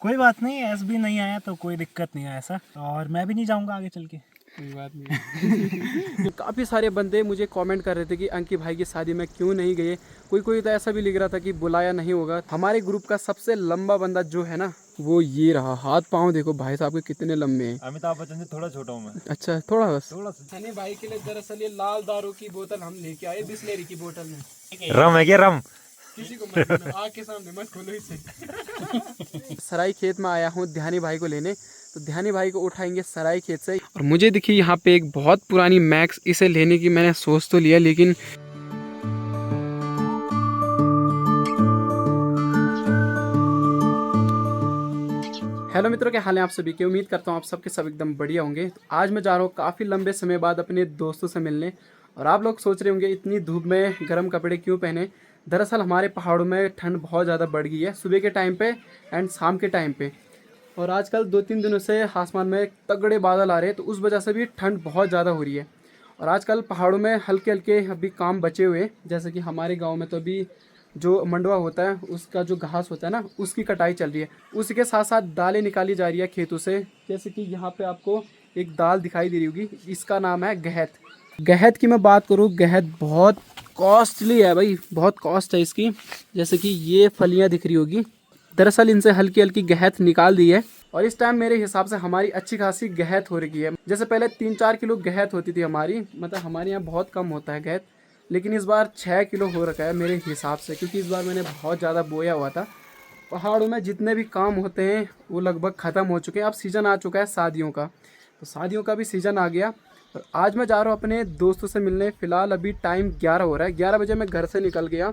कोई बात नहीं, एस भी नहीं आया तो कोई दिक्कत नहीं है ऐसा, और मैं भी नहीं जाऊंगा आगे चल के। कोई बात नहीं। काफ़ी सारे बंदे मुझे कमेंट कर रहे थे कि अंकित भाई की शादी में क्यों नहीं गए। कोई तो ऐसा भी लिख रहा था कि बुलाया नहीं होगा। हमारे ग्रुप का सबसे लंबा बंदा जो है ना, वो ये रहा। हाथ पाँव देखो भाई साहब के कितने लंबे हैं। अमिताभ बच्चन से थोड़ा छोटा हूँ मैं। अच्छा, थोड़ा बस। थोड़ा सा। सनी भाई के लिए दरअसल ये लाल दारू की बोतल हम लेके आए, बिस्लेरी की बोतल में। रम है क्या? रम किसी को मत देना, आग के सामने मत खोलो इसे। सराय खेत में आया हूँ ध्यानी भाई को लेने, तो ध्यानी भाई को उठाएंगे सराय खेत से। और मुझे दिखी यहाँ पे एक बहुत पुरानी मैक्स, इसे लेने की मैंने सोच तो लिया, लेकिन हेलो मित्रों, क्या हाल है आप सभी के। उम्मीद करता हूँ आप सबके सब एकदम बढ़िया होंगे। तो आज मैं जा रहा हूँ काफ़ी लंबे समय बाद अपने दोस्तों से मिलने। और आप लोग सोच रहे होंगे इतनी धूप में गर्म कपड़े क्यों पहने। दरअसल हमारे पहाड़ों में ठंड बहुत ज़्यादा बढ़ गई है, सुबह के टाइम पे एंड शाम के टाइम पे। और आजकल 2-3 दिनों से आसमान में तगड़े बादल आ रहे हैं, तो उस वजह से भी ठंड बहुत ज़्यादा हो रही है। और आजकल पहाड़ों में हल्के हल्के अभी काम बचे हुए हैं, जैसे कि हमारे गांव में तो अभी जो मंडवा होता है उसका जो घास होता है ना, उसकी कटाई चल रही है। उसी के साथ साथ दालें निकाली जा रही है खेतों से। जैसे कि यहाँ पे आपको एक दाल दिखाई दे रही होगी, इसका नाम है गहत। गहत की मैं बात करूँ, गहत बहुत कॉस्टली है भाई, बहुत कॉस्ट है इसकी। जैसे कि ये फलियाँ दिख रही होगी, दरअसल इनसे हल्की हल्की गहत निकाल दी है। और इस टाइम मेरे हिसाब से हमारी अच्छी खासी गहत हो रही है। जैसे पहले 3-4 किलो गहत होती थी हमारी, मतलब हमारे यहाँ बहुत कम होता है गहत, लेकिन इस बार 6 किलो हो रखा है मेरे हिसाब से, क्योंकि इस बार मैंने बहुत ज़्यादा बोया हुआ था। पहाड़ों में जितने भी काम होते हैं वो लगभग ख़त्म हो चुके हैं। अब सीज़न आ चुका है शादियों का, तो शादियों का भी सीज़न आ गया। और आज मैं जा रहा हूँ अपने दोस्तों से मिलने। फ़िलहाल अभी टाइम 11 हो रहा है, 11 बजे मैं घर से निकल गया।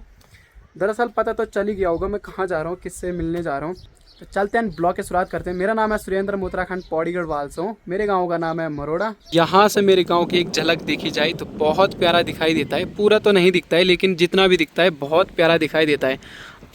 दरअसल पता तो चल ही गया होगा मैं कहाँ जा रहा हूँ, किससे मिलने जा रहा हूँ। तो चलते हैं, ब्लॉग की शुरुआत करते हैं। मेरा नाम है सुरेंद्र, मैं उत्तराखंड पौड़ीगढ़ वाल से हूँ। मेरे गांव का नाम है मरोड़ा। यहाँ से मेरे गांव की एक झलक देखी जाए तो बहुत प्यारा दिखाई देता है। पूरा तो नहीं दिखता है, लेकिन जितना भी दिखता है बहुत प्यारा दिखाई देता है।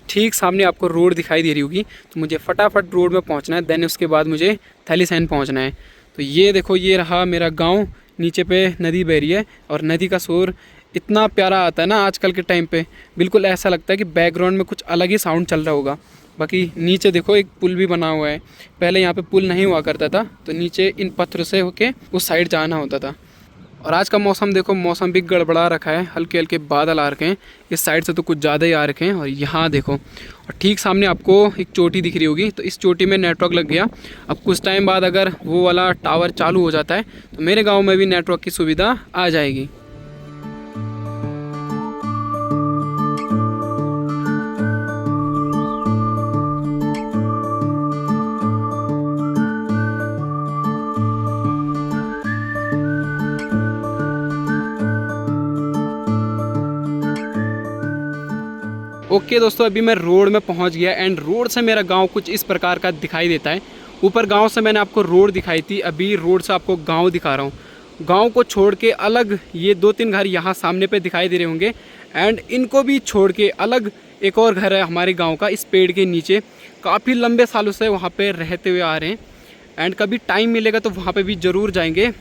ठीक सामने आपको रोड दिखाई दे रही होगी, तो मुझे फटाफट रोड में पहुँचना है। देन उसके बाद मुझे थैलीसैंण पहुँचना है। तो ये देखो, ये रहा मेरा गाँव। नीचे पे नदी बह रही है और नदी का शोर इतना प्यारा आता है ना आजकल के टाइम पे, बिल्कुल ऐसा लगता है कि बैकग्राउंड में कुछ अलग ही साउंड चल रहा होगा। बाकी नीचे देखो एक पुल भी बना हुआ है। पहले यहाँ पे पुल नहीं हुआ करता था, तो नीचे इन पत्थरों से होके उस साइड जाना होता था। और आज का मौसम देखो, मौसम भी गड़बड़ा रखा है, हल्के हल्के बादल आ रखे हैं। इस साइड से तो कुछ ज़्यादा ही आ रखे हैं। और यहाँ देखो, और ठीक सामने आपको एक चोटी दिख रही होगी, तो इस चोटी में नेटवर्क लग गया। अब कुछ टाइम बाद अगर वो वाला टावर चालू हो जाता है तो मेरे गाँव में भी नेटवर्क की सुविधा आ जाएगी। ओके दोस्तों, अभी मैं रोड में पहुंच गया एंड रोड से मेरा गांव कुछ इस प्रकार का दिखाई देता है। ऊपर गांव से मैंने आपको रोड दिखाई थी, अभी रोड से आपको गांव दिखा रहा हूं। गांव को छोड़ के अलग ये 2-3 घर यहाँ सामने पे दिखाई दे रहे होंगे, एंड इनको भी छोड़ के अलग एक और घर है हमारे गाँव का, इस पेड़ के नीचे। काफ़ी लंबे सालों से वहाँ पर रहते हुए आ रहे हैं, एंड कभी टाइम मिलेगा तो वहाँ पर भी ज़रूर जाएंगे।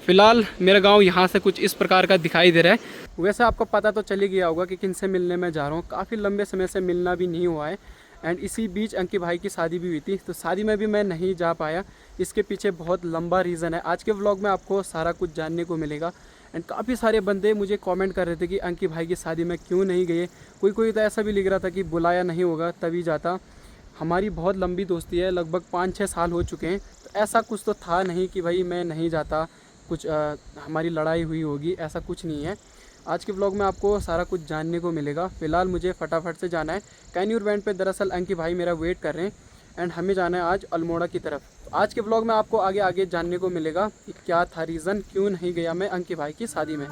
फ़िलहाल मेरा गांव यहाँ से कुछ इस प्रकार का दिखाई दे रहा है। वैसे आपको पता तो चल ही गया होगा कि किन से मिलने में जा रहा हूँ। काफ़ी लंबे समय से मिलना भी नहीं हुआ है, एंड इसी बीच अंकित भाई की शादी भी हुई थी, तो शादी में भी मैं नहीं जा पाया। इसके पीछे बहुत लंबा रीज़न है। आज के व्लॉग में आपको सारा कुछ जानने को मिलेगा। एंड काफ़ी सारे बंदे मुझे कमेंट कर रहे थे कि अंकित भाई की शादी में क्यों नहीं गए। कोई तो ऐसा भी लिख रहा था कि बुलाया नहीं होगा तभी जाता। हमारी बहुत लंबी दोस्ती है, लगभग 5-6 साल हो चुके हैं, तो ऐसा कुछ तो था नहीं कि भाई मैं नहीं जाता, कुछ हमारी लड़ाई हुई होगी, ऐसा कुछ नहीं है। आज के ब्लॉग में आपको सारा कुछ जानने को मिलेगा। फ़िलहाल मुझे फटाफट से जाना है कैन्यूर बैंड पे। दरअसल अंकित भाई मेरा वेट कर रहे हैं, एंड हमें जाना है आज अल्मोड़ा की तरफ। तो आज के ब्लॉग में आपको आगे जानने को मिलेगा कि क्या था रीज़न, क्यों नहीं गया मैं अंकित भाई की शादी में।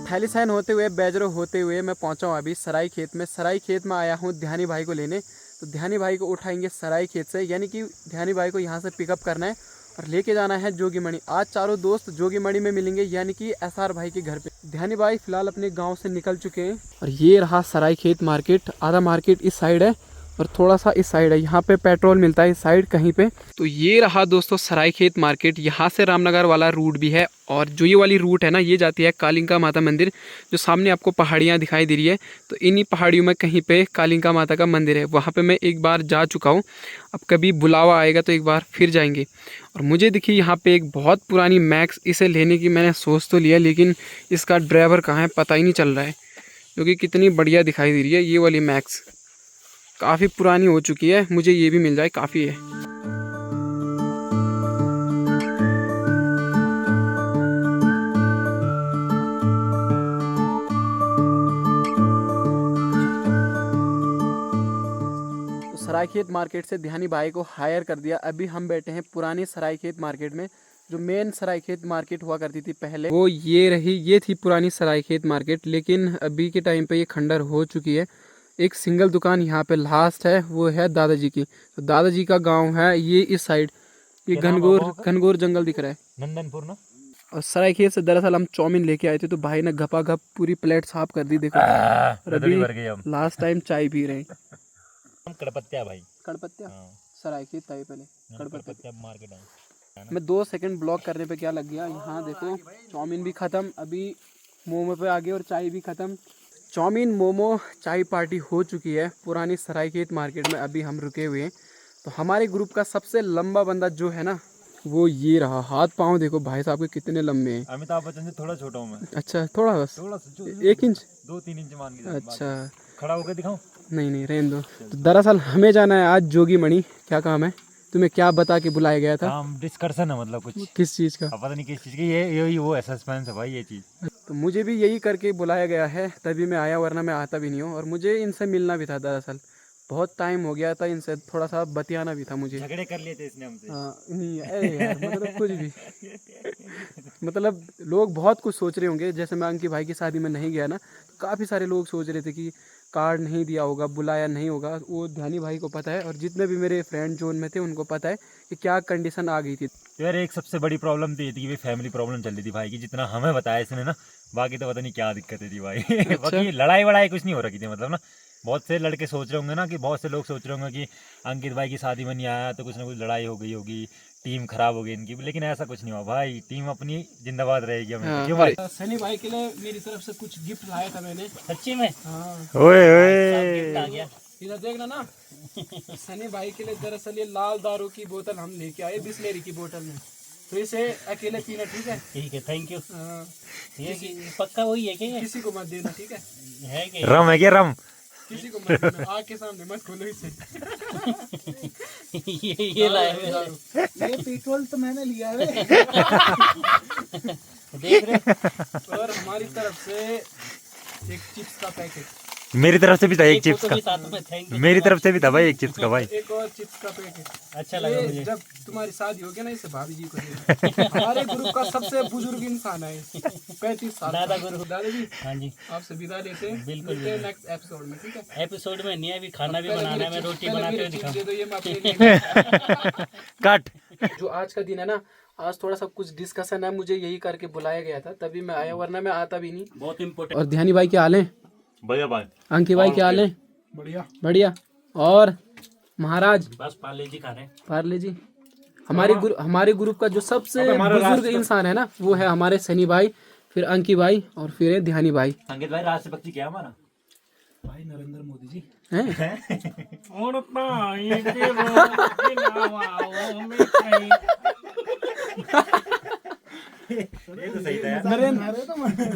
थैलीसैंण होते हुए, बैजरो होते हुए मैं पहुंचा हूं अभी सराय खेत में। सराय खेत में आया हूं ध्यानी भाई को लेने। तो ध्यानी भाई को उठाएंगे सराय खेत से, यानी कि ध्यानी भाई को यहां से पिकअप करना है और लेके जाना है जोगीमणि। आज चारों दोस्त जोगीमणि में मिलेंगे, यानी कि एसआर भाई के घर पे। ध्यानी भाई फिलहाल अपने गाँव से निकल चुके हैं। और ये रहा सराय खेत मार्केट। आधा मार्केट इस साइड है और थोड़ा सा इस साइड है, यहाँ पे पेट्रोल मिलता है इस साइड कहीं पे। तो ये रहा दोस्तों सरायखेत मार्केट, यहाँ से रामनगर वाला रूट भी है। और जो ये वाली रूट है ना, ये जाती है कालिंका माता मंदिर, जो सामने आपको पहाड़ियाँ दिखाई दे रही है। तो इन्हीं पहाड़ियों में कहीं पे कालिंका माता का मंदिर है, वहाँ पे मैं एक बार जा चुका हूँ। अब कभी बुलावा आएगा तो एक बार फिर जाएंगे। और मुझे दिखी यहाँ पे एक बहुत पुरानी मैक्स, इसे लेने की मैंने सोच तो लिया, लेकिन इसका ड्राइवर कहाँ है पता ही नहीं चल रहा है, क्योंकि कितनी बढ़िया दिखाई दे रही है ये वाली मैक्स। काफ़ी पुरानी हो चुकी है, मुझे ये भी मिल जाए काफ़ी है। तो सरायखेत मार्केट से ध्यानी भाई को हायर कर दिया। अभी हम बैठे हैं पुरानी सरायखेत मार्केट में। जो मेन सरायखेत मार्केट हुआ करती थी पहले, वो ये रही, ये थी पुरानी सरायखेत मार्केट। लेकिन अभी के टाइम पे ये खंडर हो चुकी है। एक सिंगल दुकान यहाँ पे लास्ट है, वो है दादाजी की। तो दादाजी का गांव है ये इस साइड, ये घनघोर जंगल दिख रहा है, नंदनपुर ना। और सरायखेत से दरअसल हम चाउमीन लेके आए थे, तो भाई ने घपा घप पूरी प्लेट साफ कर दी देखो। और अभी लास्ट टाइम चाय पी रहे हैं। कड़पत्या भाई, कड़पत्या सरायखेत था ये पहले, कड़पत्या मार्केट है। मैं 2 सेकंड ब्लॉक करने पे क्या लग गया। यहाँ देखो चाउमीन भी ख़त्म, अभी मोमो पे आ गए और चाय भी ख़त्म। चाउमीन मोमो चाय पार्टी हो चुकी है पुरानी सरायखेत मार्केट में। अभी हम रुके हुए हैं। तो हमारे ग्रुप का सबसे लंबा बंदा जो है ना, वो ये रहा। हाथ पाँव देखो भाई साहब के कितने लंबे हैं। अमिताभ बच्चन से थोड़ा छोटा हूँ मैं। अच्छा थोड़ा, बस थोड़ा सा, 1 इंच 2-3 इंच मान के। अच्छा खड़ा होकर दिखाऊं? नहीं रहने दो। तो दरअसल हमें जाना है आज जोगी मणि। क्या काम है? तुम्हें क्या बता के बुलाया गया था? काम डिस्कशन है, मतलब कुछ। किस चीज़ का? अब पता नहीं किस चीज़ की। ये वो है, सस्पेंस है भाई ये चीज़। तो मुझे भी यही करके बुलाया गया है, तभी मैं आया, वरना मैं आता भी नहीं हूँ। और मुझे इनसे मिलना भी था दरअसल, बहुत टाइम हो गया था इनसे, थोड़ा सा बतियाना भी था मुझे। झगड़े कर लिए थे इसने हमसे। हाँ नहीं यार, मतलब कुछ भी मतलब लोग बहुत कुछ सोच रहे होंगे। जैसे मैं अंकी भाई की शादी में नहीं गया ना, तो काफ़ी सारे लोग सोच रहे थे कि कार्ड नहीं दिया होगा, बुलाया नहीं होगा। वो ध्यानी भाई को पता है, और जितने भी मेरे फ्रेंड जोन में थे उनको पता है कि क्या कंडीशन आ गई थी। यार एक सबसे बड़ी प्रॉब्लम तो ये थी कि फैमिली प्रॉब्लम चल रही थी भाई की, जितना हमें बताया इसने ना। बाकी तो पता नहीं क्या दिक्कतें थी भाई। बाकी लड़ाई वड़ाई कुछ नहीं हो रखी थी, मतलब ना। बहुत से लड़के सोच रहे होंगे ना, कि बहुत से लोग सोच रहे होंगे कि अंकित भाई की शादी में नहीं आया तो कुछ ना कुछ लड़ाई हो गई होगी, टीम खराब हो गई इनकी। लेकिन ऐसा कुछ नहीं हुआ भाई, टीम अपनी जिंदाबाद रहेगी हमें। क्यों भाई? सनी भाई के लिए मेरी तरफ से कुछ गिफ्ट लाया था मैंने। सच्ची में? हाँ ओए ओए, इधर देखना ना। सनी भाई के लिए दरअसल ये लाल दारू की बोतल हम लेके आए, बिस्लेरी की बोतल में। तो इसे अकेले पीना, ठीक है? ठीक है, थैंक यू। हाँ, ये पक्का वही है क्या? किसी को मत देना, ठीक है? है क्या? रम है क्या? रम किसी को मत देना, आग के सामने मत खोलो इसे। ये लाया है। ये पेट्रोल तो मैंने लिया है। देख रहे? और हमारी तरफ से एक चिप्स का पैकेट, मेरी तरफ से भी था एक चिप्स फोटो का। भी साथ में, थैंक यू। मेरी तरफ से भी था भाई एक चिप्स का भाई। एक और चिप्स का पैकेट। अच्छा लगा ये मुझे। जब तुम्हारी शादी होगी ना, इसे भाभी जी को देना। हमारे ग्रुप का सबसे बुजुर्ग इंसान है, 35 साल। दादा गुरु। दादाजी हाँ जी, आपसे विदा लेते हैं। बिल्कुल, मिलते हैं नेक्स्ट एपिसोड में, ठीक है? एपिसोड में नहीं है, अभी खाना भी बनाना है। मैं रोटी बनाते हुए दिखाऊं। दे दो, ये मैं अपने लिए। कट। जो आज का दिन है ना, आज थोड़ा सा कुछ डिस्कशन है, मुझे यही करके बुलाया गया था, तभी मैं आया, वरना मैं आता भी नहीं। बहुत इम्पोर्टेंट। और ध्यानी भाई क्या हाल है? बढ़िया भाई। अंकी भाई क्या हाल है? बढ़िया। बढ़िया। और महाराज बस पाले जी खा रहे हैं। पार्ले जी, हमारे ग्रुप का जो सबसे बुजुर्ग इंसान है ना, वो है हमारे सनी भाई, फिर अंकी भाई, और फिर है ध्यानी भाई। अंकित भाई राष्ट्र पक्षी क्या है हमारा? भाई नरेंद्र मोदी जी। हैं? ये तो सही था यार।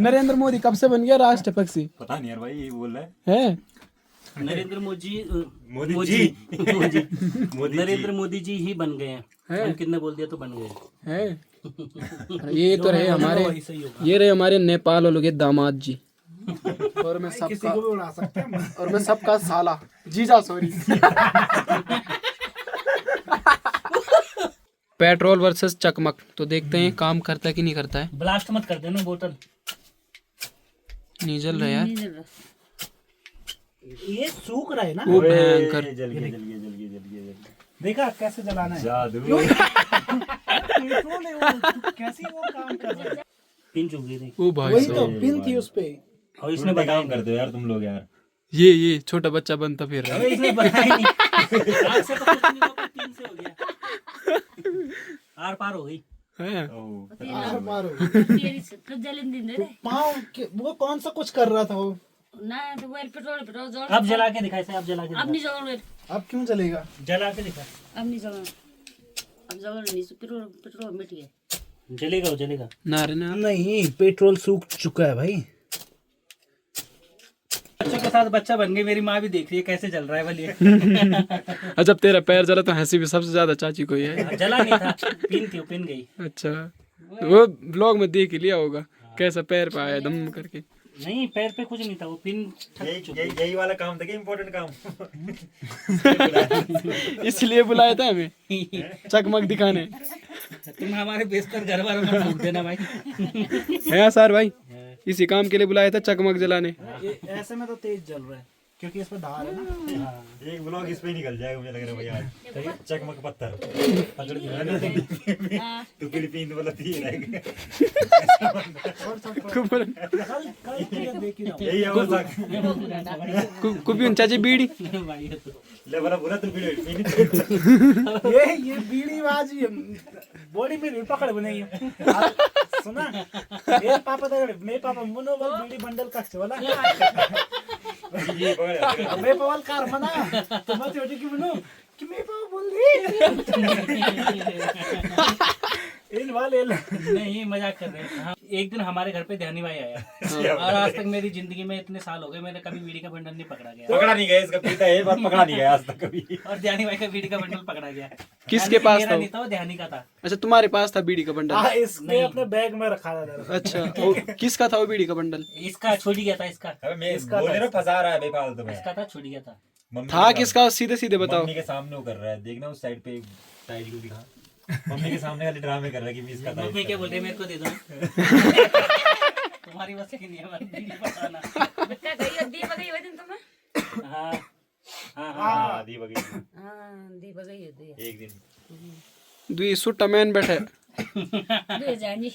नरेंद्र मोदी कब से बन गया राष्ट्र पक्षी? पता नहीं यार भाई, ये बोल रहा है? नरेंद्र मोदी मोदी जी। नरेंद्र मोदी जी ही बन गए हैं। हम कितने बोल दिया तो बन गए है? ये तो रहे हमारे, सही होगा। ये रहे हमारे नेपाल वालों के दामाद जी। और मैं सबका, उड़ा सकते हैं। और मैं सबका साला जीजा, सॉरी। पेट्रोल वर्सेस चकमक, तो देखते हैं काम करता है कि नहीं करता है। ब्लास्ट मत कर देना बोतल। नहीं जल रहा यार, ये सूख रहा है ना। वो भयंकर। जल गया, जल गया, जल गया, जल गया, जल गया। देखा कैसे जलाना है? जादू। पेट्रोल है वो, कैसे वो काम कर रहा है? पिन चुक गई थी। ओ भाई वही तो साहब, पिन थी उस पे। और इसने इसमें बताया काम करते हो यार तुम लोग यार। ये छोटा बच्चा बनता फिर रहा है। अबे इसने बनाया ही नहीं। आग से तो कुछ नहीं हुआ, 3 से हो गया। आर पार हो गई। है। वो कौन सा कुछ कर रहा था वो? अब जला के दिखा इसे, अब जला के अब नहीं दिखा। जलाऊंगा, अब क्यों चलेगा? जला के दिखा। अब नहीं जलाऊंगा, अब जलाऊंगा नहीं, पेट्रोल पेट्रोल मिट गया। जलेगा वो जलेगा। ना रे ना। नहीं, पेट्रोल सूख चुका है भाई। बच्चों के साथ बच्चा बन गई, मेरी माँ भी देख रही है कैसे जल रहा है वाली। अच्छा तेरा पैर जला तो हंसी भी सबसे ज्यादा चाची को ही है। जला नहीं था, पिन थी, वो पिन गई। अच्छा वो ब्लॉग में देख ही लिया होगा कैसा पैर पे आया दम करके। नहीं पैर पे कुछ नहीं था, वो पिन यही वाला काम था, इम्पोर्टेंट काम। इसलिए बुलाया था हमें चकमक दिखाने। तुम हमारे बेस्तर घर वालों में फूक देना भाई। है सर भाई, इसी काम के लिए बुलाया था, चकमक जलाने। ऐसे में तो तेज जल रहा है क्योंकि इस पर धार है ना। एक ब्लॉग इस पे ही निकल जाएगा मुझे लग रहा है भैया आज। चकमक पत्थर पकड़ तो फिलीपीन वाला थी रहेगा। यही है वो साक। कुपियन चाची बीड़ी ले वाला बोला तू फिलीपीन। ये बीड़ी बाजी बॉडी में पकड़ बनाई सुना। ये पापा तो मेरे पापा मुनो बल बीड़ी बंडल का वाला ये पकड़ मैं पवल कार मना तो मैं छोटी की मुनो कि मैं पापा बोल रही इन वाले नहीं मजाक कर रहे हैं। हाँ, एक दिन हमारे घर पे ध्यानी भाई आया और आज तक मेरी जिंदगी में इतने साल हो गए मैंने कभी बीड़ी का बंडल नहीं पकड़ा गया। पकड़ा नहीं गया इसका पीता है, बात पकड़ा नहीं गया आज तक कभी। और ध्यानी भाई का बीड़ी का बंडल पकड़ा गया। किसके पास मेरा था? नहीं था, वो ध्यानी का था। अच्छा तुम्हारे पास था बीड़ी का बंडल? इसने अपने बैग में रखा था। अच्छा वो किसका था वो बीड़ी का बंडल? इसका छूट गया था, इसका अबे मैं बोले ना फंसा रहा है बेफालतू में। इसका था, छूट गया था। मम्मी था के किसका सीधे सीधे बताओ। मम्मी के सामने वो कर रहा है, देखना उस साइड पे साइड को दिखा। मम्मी के सामने खाली ड्रामे कर रहा है कि मैं इसका था। मम्मी क्या बोल रही है, मेरे को दे दो। तुम्हारी बस की नहीं है, हमारी बीड़ी पकाना। बेटा गई दीप गई वजन तुम्हें। हाँ हाँ हाँ हाँ दी बगी हां दीप गई होती एक दिन दुई सुट्टा मैन बैठे। है जानी।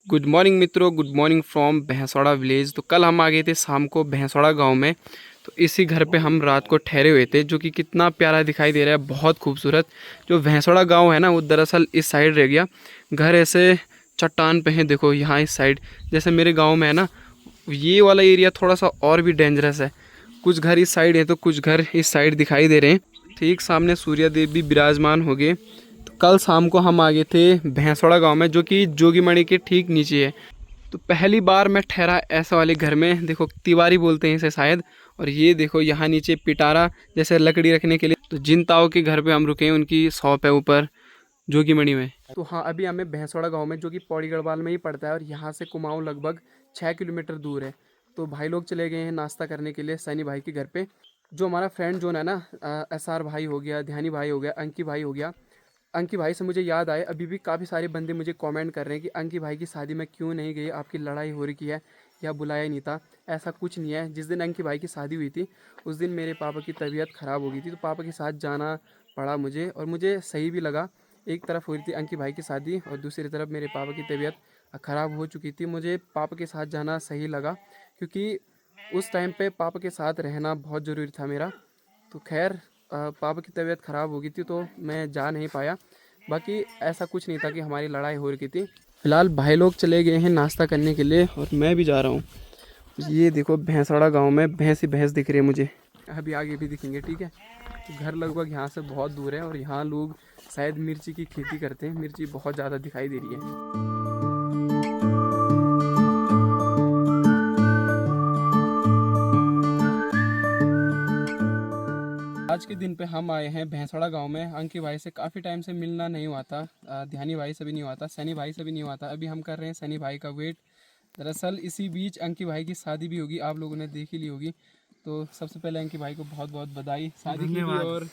गुड मॉर्निंग मित्रों, good morning from Bhainswada village. तो कल हम आ गए थे शाम को भैंसवाड़ा गांव में। तो इसी घर पे हम रात को ठहरे हुए थे, जो कि कितना प्यारा दिखाई दे रहा है, बहुत खूबसूरत। जो भैंसवाड़ा गांव है ना, वो दरअसल इस साइड रह गया। घर ऐसे चट्टान पे हैं, देखो यहाँ इस साइड। जैसे मेरे गांव में है ना, ये वाला एरिया थोड़ा सा और भी डेंजरस है। कुछ घर इस साइड हैं तो कुछ घर इस साइड दिखाई दे रहे हैं। ठीक सामने सूर्य देव भी विराजमान हो गए। तो कल शाम को हम आ गए थे भैंसवाड़ा गाँव में, जो कि जोगीमणि के ठीक नीचे है। तो पहली बार मैं ठहरा ऐसा वाले घर में। देखो तिवारी बोलते हैं इसे शायद। और ये देखो यहाँ नीचे पिटारा जैसे लकड़ी रखने के लिए। तो जिन ताऊ के घर पे हम रुके हैं उनकी शॉप है ऊपर जोगीमणि में। तो हाँ, अभी हमें भैंसवाड़ा गांव में, जो कि पौड़ी गढ़वाल में ही पड़ता है, और यहाँ से कुमाऊँ लगभग 6 किलोमीटर दूर है। तो भाई लोग चले गए हैं नाश्ता करने के लिए सैनी भाई के घर पे। जो हमारा फ्रेंड जोन है ना, SR भाई हो गया, ध्यानी भाई हो गया, अंकी भाई हो गया। अंकी भाई से मुझे याद आए, अभी भी काफ़ी सारे बंदे मुझे कमेंट कर रहे हैं कि अंकी भाई की शादी में क्यों नहीं गई, आपकी लड़ाई हो रही है या बुलाया नहीं था। ऐसा कुछ नहीं है। जिस दिन अंकी भाई की शादी हुई थी उस दिन मेरे पापा की तबीयत ख़राब हो गई थी, तो पापा के साथ जाना पड़ा मुझे, और मुझे सही भी लगा। एक तरफ हो रही थी अंकी भाई की शादी और दूसरी तरफ मेरे पापा की तबीयत ख़राब हो चुकी थी। मुझे पापा के साथ जाना सही लगा, क्योंकि उस टाइम पे पापा के साथ रहना बहुत ज़रूरी था मेरा। तो खैर पापा की तबीयत ख़राब हो गई थी तो मैं जा नहीं पाया। बाकी ऐसा कुछ नहीं था कि हमारी लड़ाई हो रही थी। फ़िलहाल भाई लोग चले गए हैं नाश्ता करने के लिए और मैं भी जा रहा हूँ। ये देखो भैंसवाड़ा गांव में भैंस ही भैंस दिख रही है मुझे, अभी आगे भी दिखेंगे, ठीक है। तो घर लगभग यहाँ से बहुत दूर है और यहाँ लोग शायद मिर्ची की खेती करते हैं। मिर्ची बहुत ज़्यादा दिखाई दे रही है। आज के दिन पे हम आए हैं भैंसवाड़ा गांव में। अंकी भाई से काफ़ी टाइम से मिलना नहीं हुआ था, ध्यानी भाई से भी नहीं हुआ था, सैनी भाई से भी नहीं हुआ था। अभी हम कर रहे हैं सैनी भाई का वेट। दरअसल इसी बीच अंकी भाई की शादी भी होगी, आप लोगों ने देख ही ली होगी। तो सबसे पहले अंकी भाई को बहुत बहुत बधाई शादी की भी, और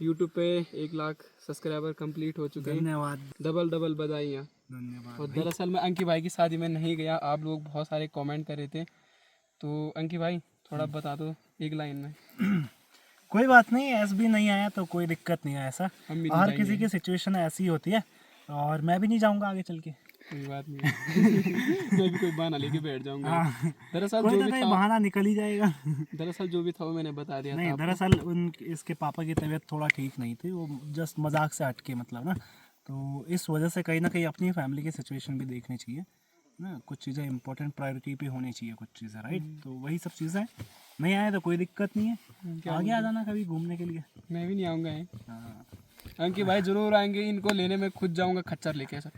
यूट्यूब पे 1 लाख सब्सक्राइबर कंप्लीट हो चुके हैं। धन्यवाद। डबल बधाइयाँ। धन्यवाद। और दरअसल मैं अंकी भाई की शादी में नहीं गया, आप लोग बहुत सारे कमेंट कर रहे थे। तो अंकी भाई थोड़ा बता दो 1 लाइन में। कोई बात नहीं, ऐसा भी नहीं आया तो कोई दिक्कत नहीं है। ऐसा हम भी हर नहीं किसी जाएंगे। की सिचुएशन ऐसी होती है, और मैं भी नहीं जाऊंगा आगे चल के। कोई बात नहीं। मैं भी कोई बहाना लेके बैठ जाऊंगा। दरअसल कोई जो तो भी कहीं था, बहाना निकल ही जाएगा। दरअसल जो भी था वो मैंने बता दिया नहीं था। दरअसल इसके पापा की तबीयत थोड़ा ठीक नहीं थी, वो जस्ट मजाक से हटके मतलब ना, तो इस वजह से कहीं ना कहीं अपनी फैमिली की सिचुएशन भी देखनी चाहिए ना, कुछ चीज़ें इंपॉर्टेंट प्रायोरिटी पे होनी चाहिए कुछ चीज़ें, राइट। तो वही सब चीज़ें नहीं आए तो कोई दिक्कत नहीं है, आगे आ जाना कभी घूमने के लिए। मैं भी नहीं आऊँगा। हाँ अंकित भाई जरूर आएंगे, इनको लेने में खुद जाऊंगा खच्चर लेके ऐसा।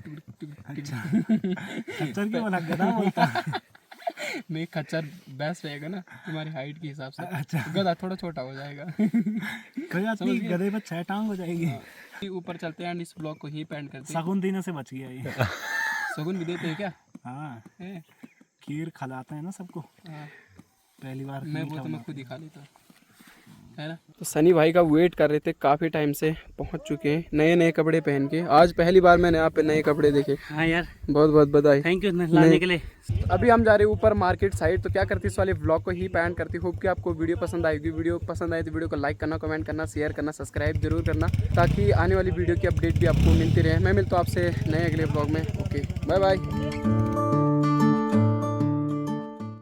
अच्छा खच्चर क्यों बोला, गधा बोलता। नहीं खच्चर बेस्ट रहेगा ना तुम्हारी हाइट के हिसाब से। अच्छा गधा थोड़ा छोटा हो जाएगा। कोई बात नहीं, गधे पर 6 टांग हो जाएगी। ऊपर चलते हैं एंड इस ब्लॉग को ही पेंड करते हैं। शगुन देने से बच गया ये। शगुन भी देते हैं क्या? हाँ है? खीर खिलाते हैं ना सबको, हाँ। पहली बार मैं खीर वो तो मैं खिलाते खुद ही खा लेता है ना। तो सनी भाई का वेट कर रहे थे, काफ़ी टाइम से पहुंच चुके हैं नए नए कपड़े पहन के। आज पहली बार मैंने यहाँ पे नए कपड़े देखे। हाँ यार, बहुत बहुत बधाई, थैंक यू लाने के लिए। अभी हम जा रहे हैं ऊपर मार्केट साइड। तो क्या करती इस वाले व्लॉग को ही पैन करती। होप कि आपको वीडियो पसंद आएगी। वीडियो पसंद आए तो वीडियो को लाइक करना, कमेंट करना, शेयर करना, सब्सक्राइब जरूर करना, ताकि आने वाली वीडियो की अपडेट भी आपको मिलती रहे। मैं मिलता हूँ आपसे नए अगले व्लॉग में। Okay bye bye.